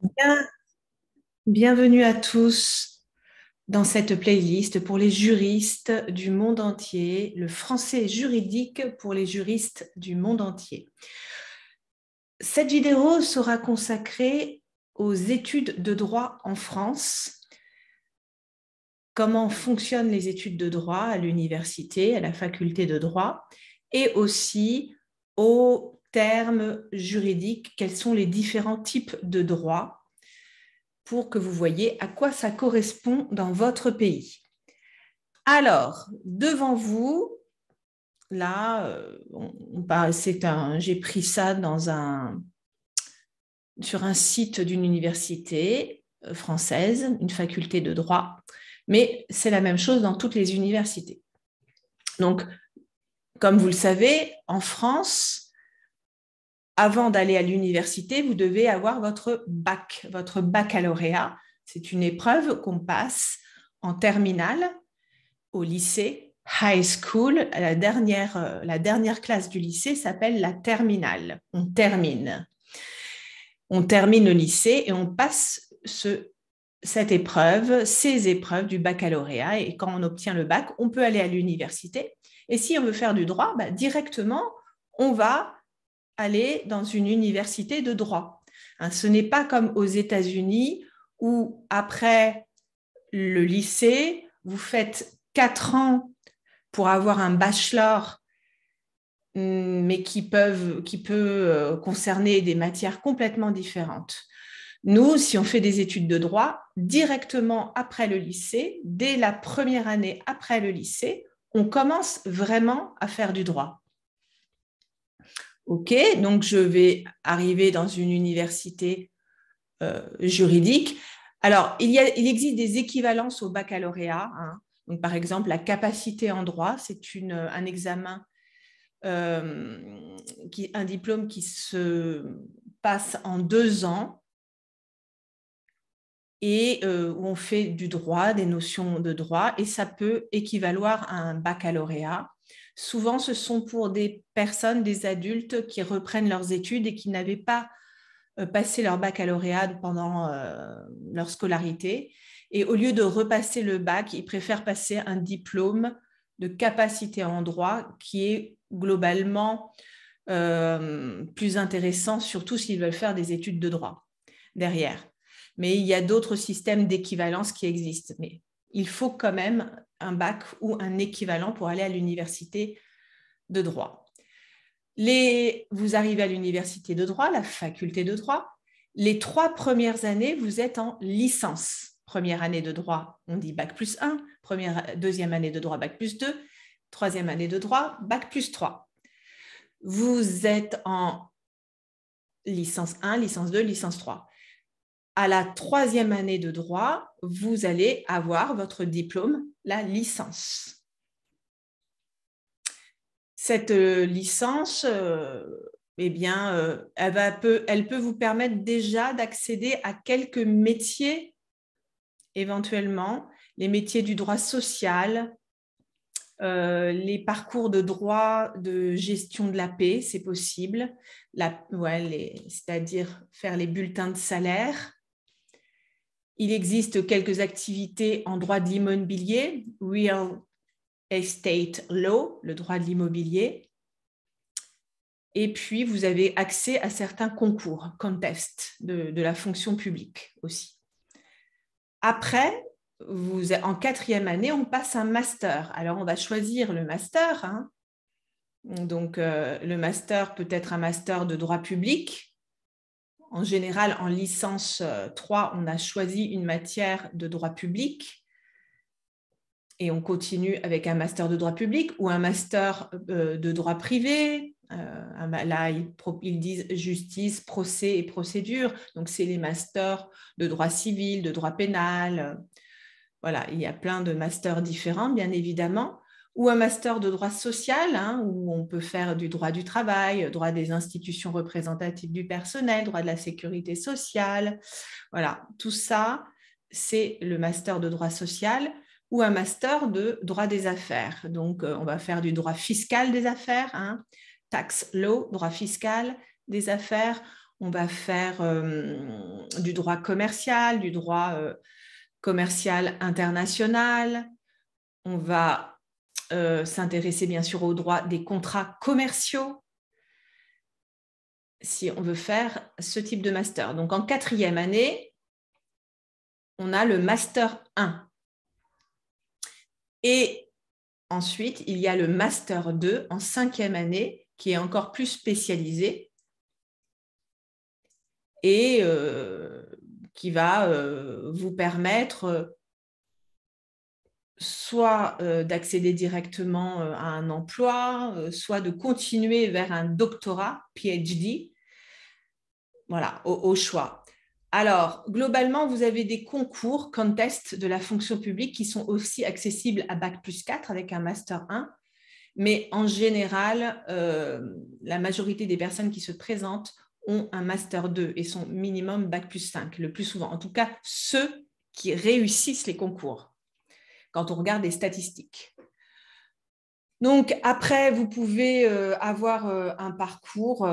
Bien- Bienvenue à tous dans cette playlist pour les juristes du monde entier, le français juridique pour les juristes du monde entier. Cette vidéo sera consacrée aux études de droit en France, comment fonctionnent les études de droit à l'université, à la faculté de droit, et aussi aux termes juridiques, quels sont les différents types de droit pour que vous voyez à quoi ça correspond dans votre pays. Alors, devant vous, là, j'ai pris ça sur un site d'une université française, une faculté de droit, mais c'est la même chose dans toutes les universités. Donc, comme vous le savez, en France, avant d'aller à l'université, vous devez avoir votre bac, votre baccalauréat. C'est une épreuve qu'on passe en terminale au lycée, high school, la dernière classe du lycée s'appelle la terminale. On termine le lycée et on passe cette épreuve, ces épreuves du baccalauréat. Et quand on obtient le bac, on peut aller à l'université. Et si on veut faire du droit, directement, on va aller dans une université de droit. Ce n'est pas comme aux États-Unis où après le lycée, vous faites 4 ans pour avoir un bachelor, mais qui peut concerner des matières complètement différentes. Nous, si on fait des études de droit, directement après le lycée, dès la première année après le lycée, on commence vraiment à faire du droit. OK, donc je vais arriver dans une université juridique. Alors, il existe des équivalences au baccalauréat. Donc, par exemple, la capacité en droit, c'est un examen, un diplôme qui se passe en 2 ans et où on fait du droit, des notions de droit, et ça peut équivaloir à un baccalauréat. Souvent, ce sont pour des personnes, des adultes qui reprennent leurs études et qui n'avaient pas passé leur baccalauréat pendant leur scolarité. Et au lieu de repasser le bac, ils préfèrent passer un diplôme de capacité en droit qui est globalement plus intéressant, surtout s'ils veulent faire des études de droit derrière. Mais il y a d'autres systèmes d'équivalence qui existent. Mais il faut quand même un bac ou un équivalent pour aller à l'université de droit. Vous arrivez à l'université de droit, la faculté de droit. Les 3 premières années, vous êtes en licence. Première année de droit, on dit bac plus 1. Deuxième année de droit, bac plus 2. Troisième année de droit, bac plus 3. Vous êtes en licence 1, licence 2, licence 3. À la troisième année de droit, vous allez avoir votre diplôme, la licence. Cette licence, elle peut vous permettre déjà d'accéder à quelques métiers, éventuellement, les métiers du droit social, les parcours de droit de gestion de la paix, c'est possible, c'est-à-dire faire les bulletins de salaire. Il existe quelques activités en droit de l'immobilier, real estate law, le droit de l'immobilier. Et puis, vous avez accès à certains concours, contests de la fonction publique aussi. Après, en quatrième année, on passe un master. Alors, on va choisir le master. Donc, le master peut être un master de droit public. En général, en licence 3, on a choisi une matière de droit public et on continue avec un master de droit public ou un master de droit privé. Là, ils disent justice, procès et procédure. Donc, c'est les masters de droit civil, de droit pénal. Voilà, il y a plein de masters différents, bien évidemment. Ou un master de droit social, où on peut faire du droit du travail, droit des institutions représentatives du personnel, droit de la sécurité sociale. Voilà, tout ça, c'est le master de droit social ou un master de droit des affaires. Donc, on va faire du droit fiscal des affaires, tax law, droit fiscal des affaires. on va faire du droit commercial, du droit commercial international. On va s'intéresser bien sûr au droit des contrats commerciaux si on veut faire ce type de master. Donc, en 4e année, on a le Master 1. Et ensuite, il y a le Master 2 en 5e année qui est encore plus spécialisé et qui va vous permettre soit d'accéder directement à un emploi, soit de continuer vers un doctorat, PhD, voilà, au choix. Alors, globalement, vous avez des concours, contests de la fonction publique qui sont aussi accessibles à Bac+4 avec un Master 1. Mais en général, la majorité des personnes qui se présentent ont un Master 2 et sont minimum Bac+5, le plus souvent. En tout cas, ceux qui réussissent les concours, quand on regarde les statistiques. Donc, après, vous pouvez avoir un parcours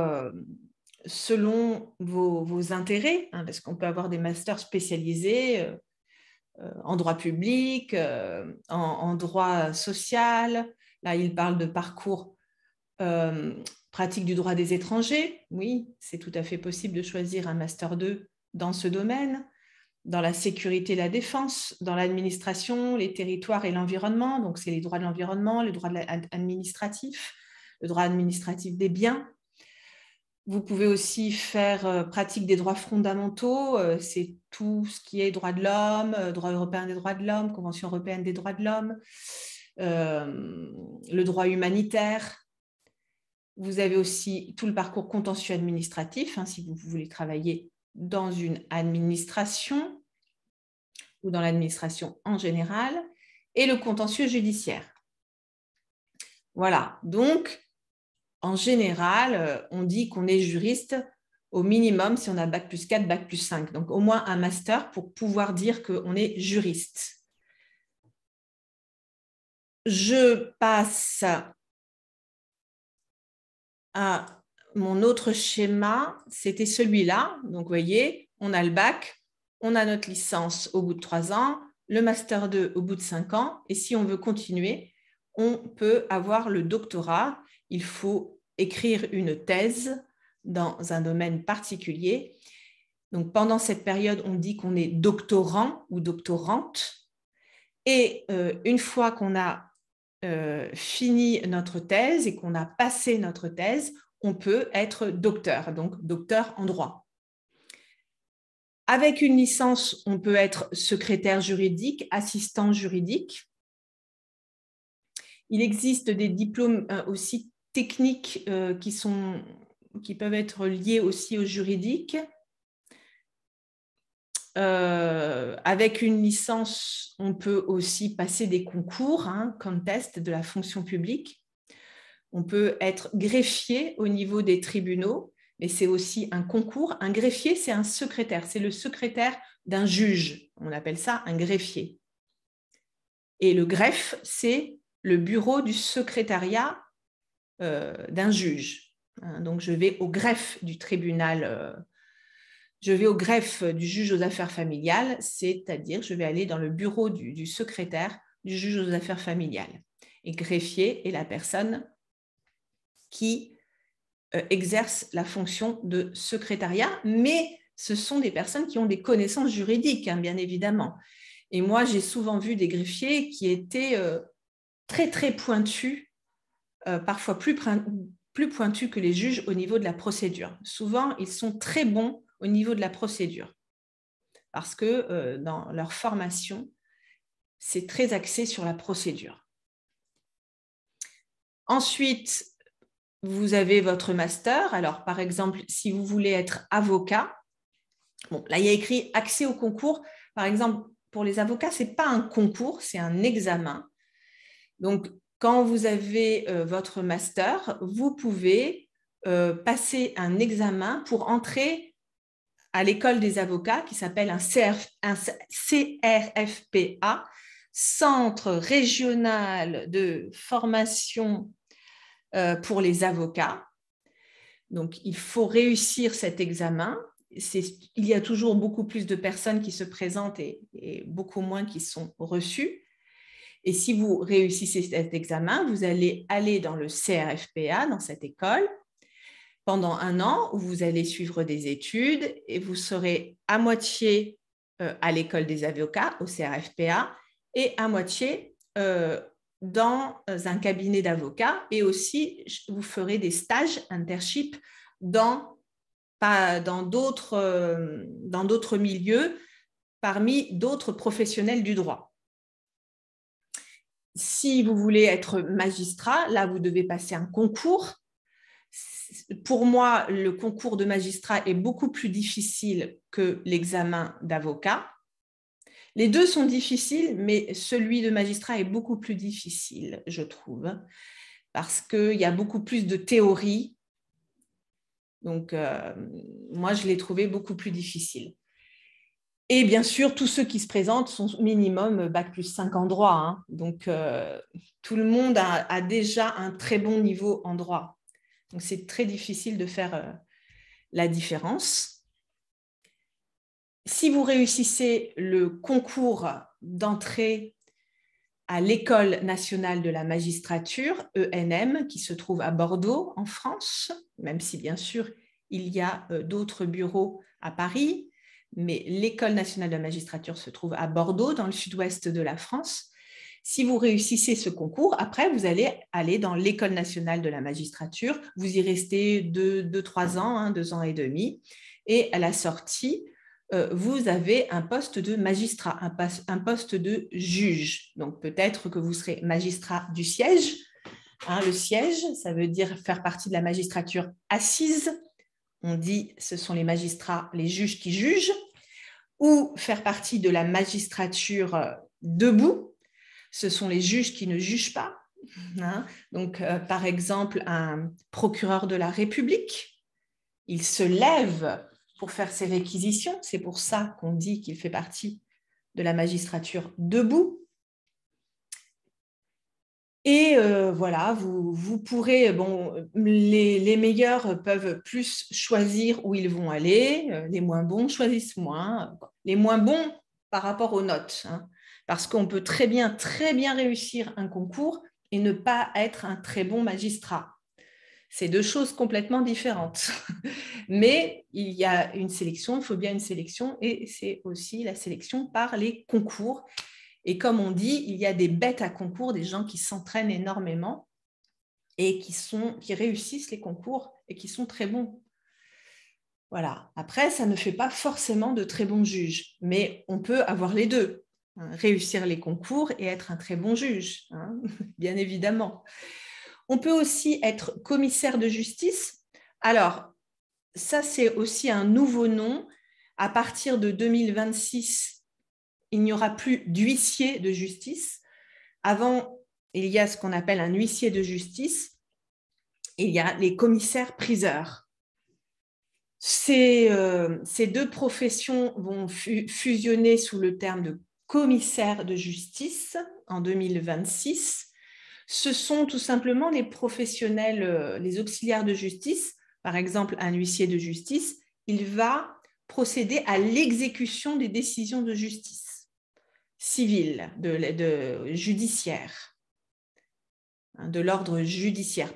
selon vos intérêts, hein, parce qu'on peut avoir des masters spécialisés en droit public, en droit social. Là, il parle de parcours pratique du droit des étrangers. Oui, c'est tout à fait possible de choisir un Master 2 dans ce domaine. Dans la sécurité et la défense, dans l'administration, les territoires et l'environnement. Donc, c'est les droits de l'environnement, les droits administratifs, le droit administratif des biens. Vous pouvez aussi faire pratique des droits fondamentaux, c'est tout ce qui est droits de l'homme, droit européen des droits de l'homme, Convention européenne des droits de l'homme, le droit humanitaire. Vous avez aussi tout le parcours contentieux administratif, hein, si vous voulez travailler dans une administration ou dans l'administration en général, et le contentieux judiciaire. Voilà, donc en général, on dit qu'on est juriste au minimum si on a Bac+4, Bac+5. Donc, au moins un master pour pouvoir dire qu'on est juriste. Je passe à mon autre schéma. C'était celui-là. Donc, vous voyez, on a le bac, on a notre licence au bout de 3 ans, le master 2 au bout de 5 ans. Et si on veut continuer, on peut avoir le doctorat. Il faut écrire une thèse dans un domaine particulier. Donc, pendant cette période, on dit qu'on est doctorant ou doctorante. Et une fois qu'on a fini notre thèse et qu'on a passé notre thèse, on peut être docteur, donc docteur en droit. Avec une licence, on peut être secrétaire juridique, assistant juridique. Il existe des diplômes aussi techniques qui peuvent être liées aussi au juridique. Avec une licence, on peut aussi passer des concours, contests de la fonction publique. On peut être greffier au niveau des tribunaux, mais c'est aussi un concours. Un greffier, c'est un secrétaire, c'est le secrétaire d'un juge. On appelle ça un greffier. Et le greffe, c'est le bureau du secrétariat d'un juge. Donc, je vais au greffe du tribunal. Je vais au greffe du juge aux affaires familiales, c'est-à-dire je vais aller dans le bureau du secrétaire du juge aux affaires familiales. Et greffier est la personne qui exerce la fonction de secrétariat, mais ce sont des personnes qui ont des connaissances juridiques, bien évidemment. Et moi, j'ai souvent vu des greffiers qui étaient très, très pointus, parfois plus pointus que les juges au niveau de la procédure. Souvent, ils sont très bons au niveau de la procédure parce que dans leur formation, c'est très axé sur la procédure. Ensuite, vous avez votre master. Alors, par exemple, si vous voulez être avocat, bon, là, il y a écrit accès au concours. Par exemple, pour les avocats, ce n'est pas un concours, c'est un examen. Donc, quand vous avez votre master, vous pouvez passer un examen pour entrer à l'école des avocats qui s'appelle un CRFPA, Centre régional de formation pour les avocats. Donc, il faut réussir cet examen. Il y a toujours beaucoup plus de personnes qui se présentent et beaucoup moins qui sont reçues. Et si vous réussissez cet examen, vous allez aller dans le CRFPA, dans cette école, pendant 1 an où vous allez suivre des études et vous serez à moitié à l'école des avocats, au CRFPA, et à moitié dans un cabinet d'avocats. Et aussi, vous ferez des stages, internships, dans d'autres milieux, parmi d'autres professionnels du droit. Si vous voulez être magistrat, là, vous devez passer un concours. Pour moi, le concours de magistrat est beaucoup plus difficile que l'examen d'avocat. Les deux sont difficiles, mais celui de magistrat est beaucoup plus difficile, je trouve, parce qu'il y a beaucoup plus de théorie. Donc, moi, je l'ai trouvé beaucoup plus difficile. Et bien sûr, tous ceux qui se présentent sont minimum Bac+5 en droit. Hein. Donc, tout le monde a déjà un très bon niveau en droit. Donc, c'est très difficile de faire la différence. Si vous réussissez le concours d'entrée à l'École nationale de la magistrature, ENM, qui se trouve à Bordeaux, en France, même si bien sûr, il y a d'autres bureaux à Paris, mais l'École nationale de la magistrature se trouve à Bordeaux, dans le sud-ouest de la France. Si vous réussissez ce concours, après, vous allez aller dans l'École nationale de la magistrature. Vous y restez 2-3 ans, hein, 2 ans et demi. Et à la sortie, vous avez un poste de magistrat, un poste de juge. Donc, peut-être que vous serez magistrat du siège. Hein, le siège, ça veut dire faire partie de la magistrature assise. On dit ce sont les magistrats, les juges qui jugent. Ou faire partie de la magistrature debout. Ce sont les juges qui ne jugent pas. Hein. Donc, par exemple, un procureur de la République, il se lève pour faire ses réquisitions. C'est pour ça qu'on dit qu'il fait partie de la magistrature debout. Et voilà, vous pourrez, bon, les meilleurs peuvent plus choisir où ils vont aller, les moins bons choisissent moins, les moins bons par rapport aux notes, hein, parce qu'on peut très bien réussir un concours et ne pas être un très bon magistrat. C'est deux choses complètement différentes. Mais il y a une sélection, il faut bien une sélection, et c'est aussi la sélection par les concours. Et comme on dit, il y a des bêtes à concours, des gens qui s'entraînent énormément et qui réussissent les concours et qui sont très bons. Voilà. Après, ça ne fait pas forcément de très bons juges, mais on peut avoir les deux, hein, réussir les concours et être un très bon juge, hein, bien évidemment. On peut aussi être commissaire de justice. Alors, ça, c'est aussi un nouveau nom. À partir de 2026, il n'y aura plus d'huissier de justice. Avant, il y a ce qu'on appelle un huissier de justice. Il y a les commissaires-priseurs. Ces deux professions vont fusionner sous le terme de commissaire de justice en 2026. Ce sont tout simplement les professionnels, les auxiliaires de justice. Par exemple, un huissier de justice, il va procéder à l'exécution des décisions de justice civile, judiciaire, de l'ordre judiciaire,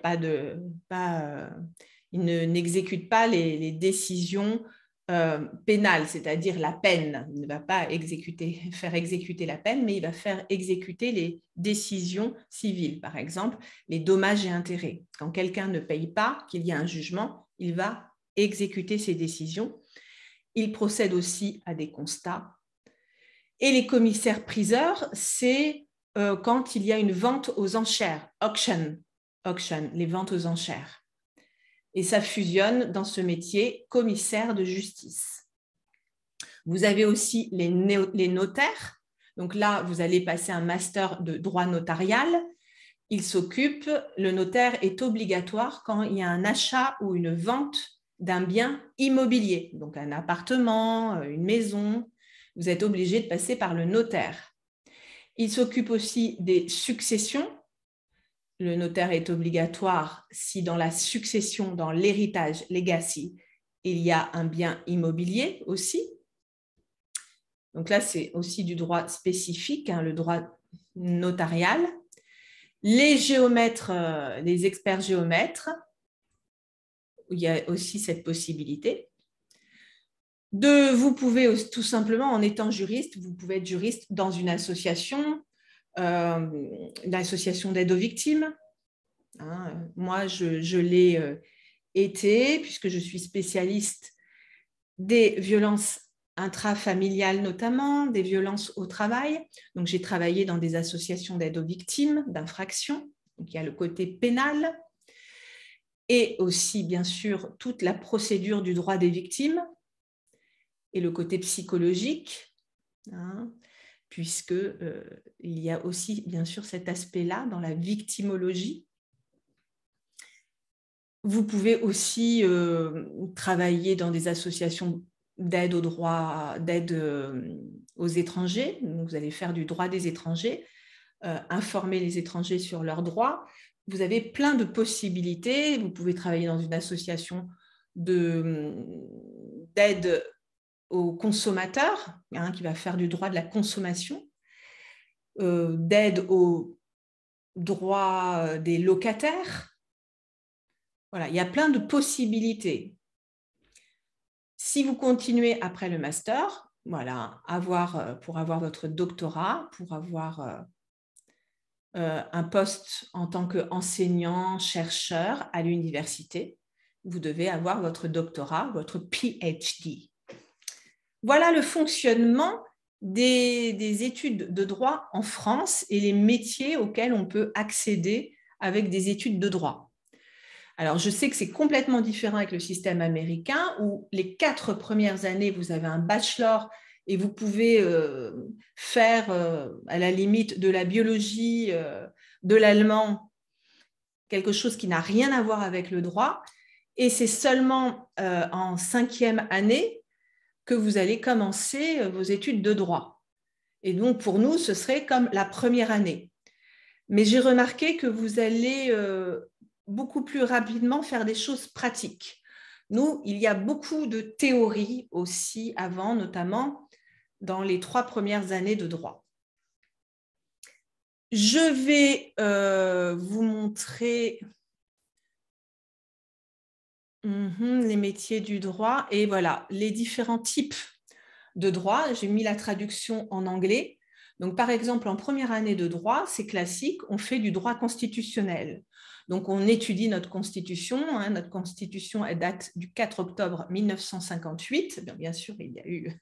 il n'exécute pas les décisions pénales, c'est-à-dire la peine. Il ne va pas faire exécuter la peine, mais il va faire exécuter les décisions civiles, par exemple, les dommages et intérêts. Quand quelqu'un ne paye pas, qu'il y a un jugement, il va exécuter ses décisions. Il procède aussi à des constats. Et les commissaires-priseurs, c'est quand il y a une vente aux enchères, auction, les ventes aux enchères. Et ça fusionne dans ce métier commissaire de justice. Vous avez aussi les notaires. Donc là, vous allez passer un master de droit notarial. Le notaire est obligatoire quand il y a un achat ou une vente d'un bien immobilier, donc un appartement, une maison. Vous êtes obligé de passer par le notaire. Il s'occupe aussi des successions. le notaire est obligatoire si dans la succession, dans l'héritage, legacy, il y a un bien immobilier aussi. Donc là, c'est aussi du droit spécifique, hein, le droit notarial. Les géomètres, les experts géomètres, il y a aussi cette possibilité. Vous pouvez tout simplement, en étant juriste, vous pouvez être juriste dans une association d'aide aux victimes. Hein, moi, je l'ai été, puisque je suis spécialiste des violences intrafamiliales notamment, des violences au travail. Donc, j'ai travaillé dans des associations d'aide aux victimes d'infractions. Donc, il y a le côté pénal et aussi, bien sûr, toute la procédure du droit des victimes et le côté psychologique, hein, puisque il y a aussi, bien sûr, cet aspect-là dans la victimologie. Vous pouvez aussi travailler dans des associations d'aide aux droits, d'aide aux étrangers. Donc, vous allez faire du droit des étrangers, informer les étrangers sur leurs droits. Vous avez plein de possibilités. Vous pouvez travailler dans une association d'aide aux consommateurs, hein, qui va faire du droit de la consommation, d'aide aux droits des locataires. Voilà, il y a plein de possibilités. Si vous continuez après le master, voilà, pour avoir votre doctorat, pour avoir un poste en tant qu'enseignant, chercheur à l'université, vous devez avoir votre doctorat, votre PhD. Voilà le fonctionnement des études de droit en France et les métiers auxquels on peut accéder avec des études de droit. Alors, je sais que c'est complètement différent avec le système américain où les 4 premières années, vous avez un bachelor et vous pouvez faire, à la limite, de la biologie, de l'allemand, quelque chose qui n'a rien à voir avec le droit. Et c'est seulement en 5e année que vous allez commencer vos études de droit. Et donc, pour nous, ce serait comme la première année. Mais j'ai remarqué que vous allez beaucoup plus rapidement faire des choses pratiques. Nous, il y a beaucoup de théories aussi avant, notamment dans les 3 premières années de droit. Je vais vous montrer les métiers du droit et voilà, les différents types de droit. J'ai mis la traduction en anglais. Donc, par exemple, en première année de droit, c'est classique, on fait du droit constitutionnel. Donc, on étudie notre constitution. Hein, notre constitution, elle date du 4 octobre 1958. Bien sûr, il y a eu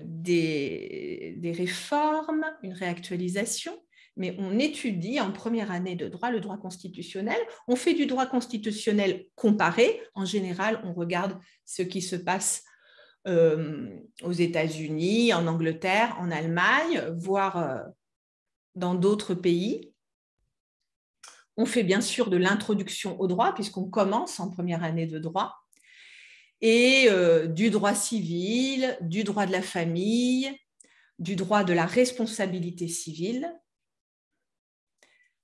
des réformes, une réactualisation, mais on étudie en première année de droit le droit constitutionnel. On fait du droit constitutionnel comparé. En général, on regarde ce qui se passe aux États-Unis, en Angleterre, en Allemagne, voire dans d'autres pays. On fait bien sûr de l'introduction au droit, puisqu'on commence en première année de droit, et du droit civil, du droit de la famille, du droit de la responsabilité civile,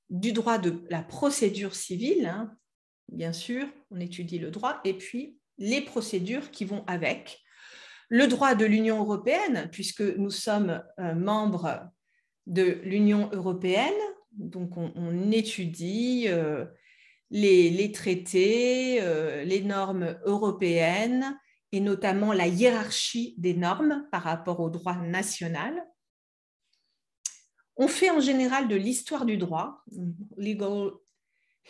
du droit de la procédure civile, hein, bien sûr, on étudie le droit, et puis les procédures qui vont avec. Le droit de l'Union européenne, puisque nous sommes membres de l'Union européenne, donc on étudie les traités, les normes européennes et notamment la hiérarchie des normes par rapport au droit national. On fait en général de l'histoire du droit, legal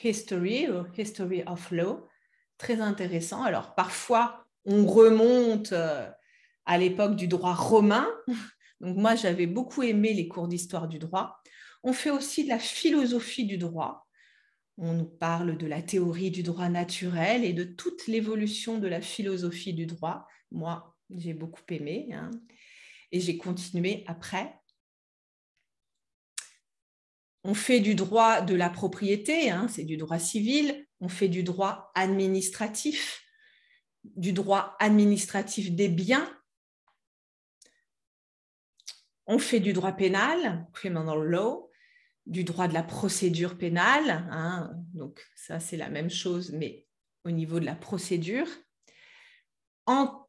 history ou history of law, très intéressant. Alors parfois, on remonte à l'époque du droit romain. Donc moi, j'avais beaucoup aimé les cours d'histoire du droit. On fait aussi de la philosophie du droit. On nous parle de la théorie du droit naturel et de toute l'évolution de la philosophie du droit. Moi, j'ai beaucoup aimé, hein, et j'ai continué après. On fait du droit de la propriété, hein, c'est du droit civil. On fait du droit administratif des biens. On fait du droit pénal, criminal law, du droit de la procédure pénale, hein, donc ça c'est la même chose, mais au niveau de la procédure. En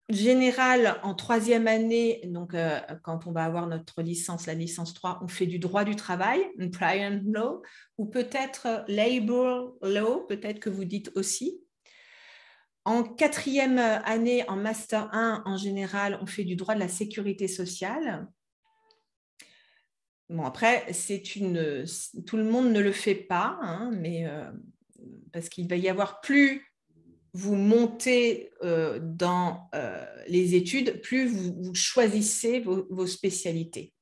général, en troisième année, donc quand on va avoir notre licence, la licence 3, on fait du droit du travail, employment law, ou peut-être labor law, peut-être que vous dites aussi. En quatrième année, en master 1, en général, on fait du droit de la sécurité sociale. Bon, après, tout le monde ne le fait pas, hein, mais parce qu'il va y avoir plus vous montez dans les études, plus vous choisissez vos spécialités.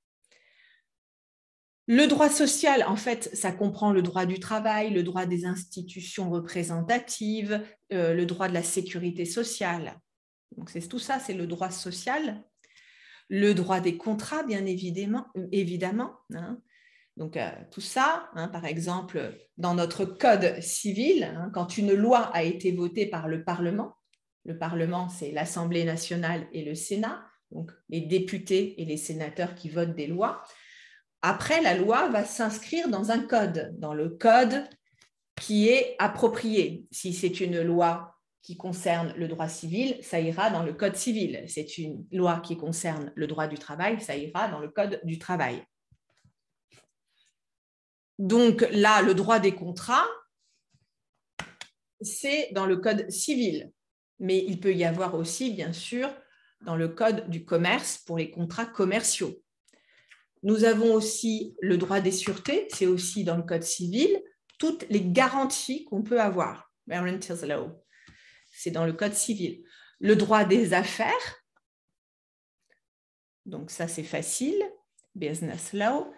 Le droit social, en fait, ça comprend le droit du travail, le droit des institutions représentatives, le droit de la sécurité sociale. Donc, tout ça, c'est le droit social. Le droit des contrats, bien évidemment, hein. Donc, tout ça, hein, par exemple, dans notre code civil, hein, quand une loi a été votée par le Parlement, c'est l'Assemblée nationale et le Sénat, donc les députés et les sénateurs qui votent des lois. Après, la loi va s'inscrire dans un code, dans le code qui est approprié. Si c'est une loi qui concerne le droit civil, ça ira dans le code civil. C'est une loi qui concerne le droit du travail, ça ira dans le code du travail. Donc là, le droit des contrats, c'est dans le code civil. Mais il peut y avoir aussi, bien sûr, dans le code du commerce pour les contrats commerciaux. Nous avons aussi le droit des sûretés, c'est aussi dans le code civil, toutes les garanties qu'on peut avoir. Guarantees law, c'est dans le code civil. Le droit des affaires, donc ça c'est facile, business law.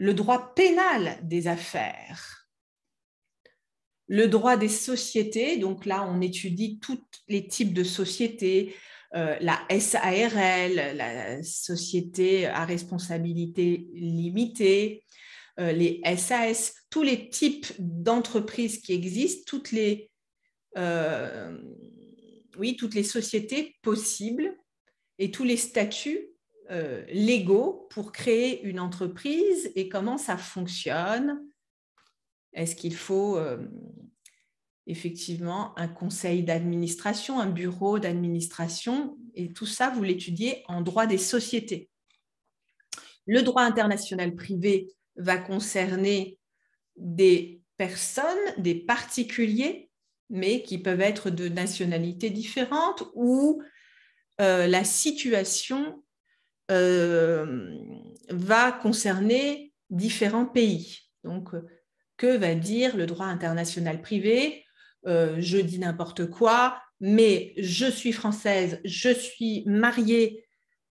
Le droit pénal des affaires. Le droit des sociétés, donc là on étudie tous les types de sociétés, la SARL, la société à responsabilité limitée, les SAS, tous les types d'entreprises qui existent, toutes les sociétés possibles et tous les statuts légaux pour créer une entreprise et comment ça fonctionne. Est-ce qu'il faut effectivement un conseil d'administration, un bureau d'administration, et tout ça, vous l'étudiez en droit des sociétés. Le droit international privé va concerner des personnes, des particuliers, mais qui peuvent être de nationalités différentes, où la situation va concerner différents pays. Donc, que va dire le droit international privé? Je dis n'importe quoi, mais je suis française, je suis mariée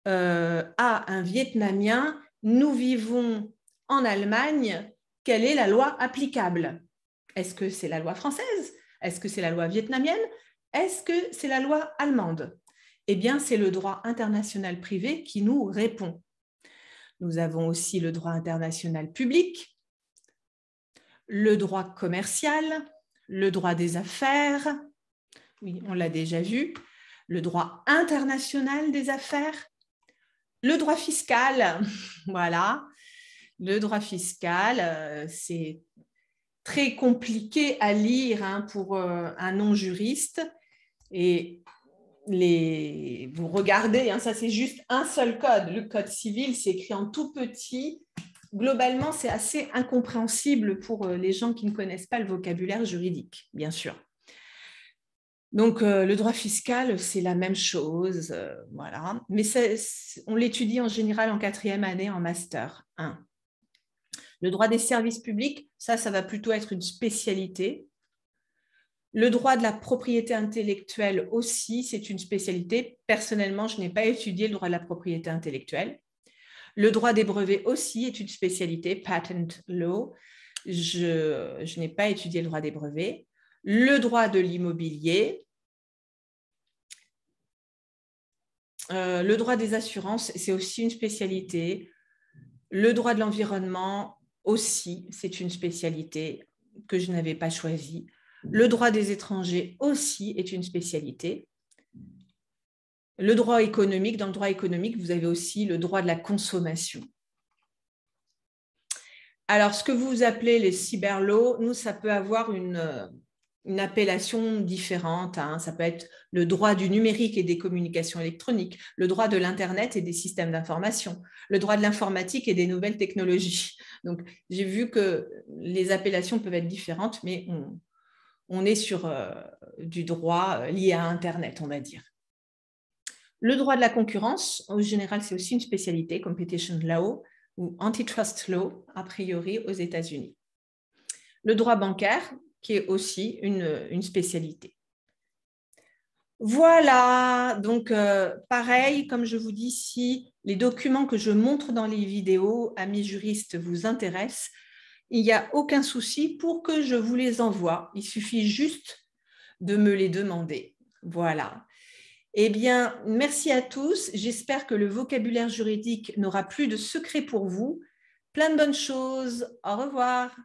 à un Vietnamien, nous vivons en Allemagne, quelle est la loi applicable? Est-ce que c'est la loi française? Est-ce que c'est la loi vietnamienne? Est-ce que c'est la loi allemande? Eh bien, c'est le droit international privé qui nous répond. Nous avons aussi le droit international public, le droit commercial, le droit des affaires, oui, on l'a déjà vu, le droit international des affaires, le droit fiscal, voilà, le droit fiscal, c'est très compliqué à lire hein, pour un non-juriste et vous regardez, hein, ça c'est juste un seul code, le code civil, c'est écrit en tout petit. Globalement, c'est assez incompréhensible pour les gens qui ne connaissent pas le vocabulaire juridique, bien sûr. Donc, le droit fiscal, c'est la même chose, voilà. Mais on l'étudie en général en quatrième année en master 1. Le droit des services publics, ça va plutôt être une spécialité. Le droit de la propriété intellectuelle aussi, c'est une spécialité. Personnellement, je n'ai pas étudié le droit de la propriété intellectuelle. Le droit des brevets aussi est une spécialité, patent law. Je n'ai pas étudié le droit des brevets. Le droit de l'immobilier. Le droit des assurances, c'est aussi une spécialité. Le droit de l'environnement aussi, c'est une spécialité que je n'avais pas choisie. Le droit des étrangers aussi est une spécialité. Le droit économique, dans le droit économique, vous avez aussi le droit de la consommation. Alors, ce que vous appelez les cyberlaws, nous, ça peut avoir une appellation différente, hein. Ça peut être le droit du numérique et des communications électroniques, le droit de l'Internet et des systèmes d'information, le droit de l'informatique et des nouvelles technologies. Donc, j'ai vu que les appellations peuvent être différentes, mais on est sur du droit lié à Internet, on va dire. Le droit de la concurrence, en général, c'est aussi une spécialité, competition law ou antitrust law, a priori aux États-Unis. Le droit bancaire, qui est aussi une spécialité. Voilà, donc pareil, comme je vous dis, si les documents que je montre dans les vidéos, amis juristes, vous intéressent, il n'y a aucun souci pour que je vous les envoie. Il suffit juste de me les demander. Voilà. Eh bien, merci à tous. J'espère que le vocabulaire juridique n'aura plus de secret pour vous. Plein de bonnes choses. Au revoir.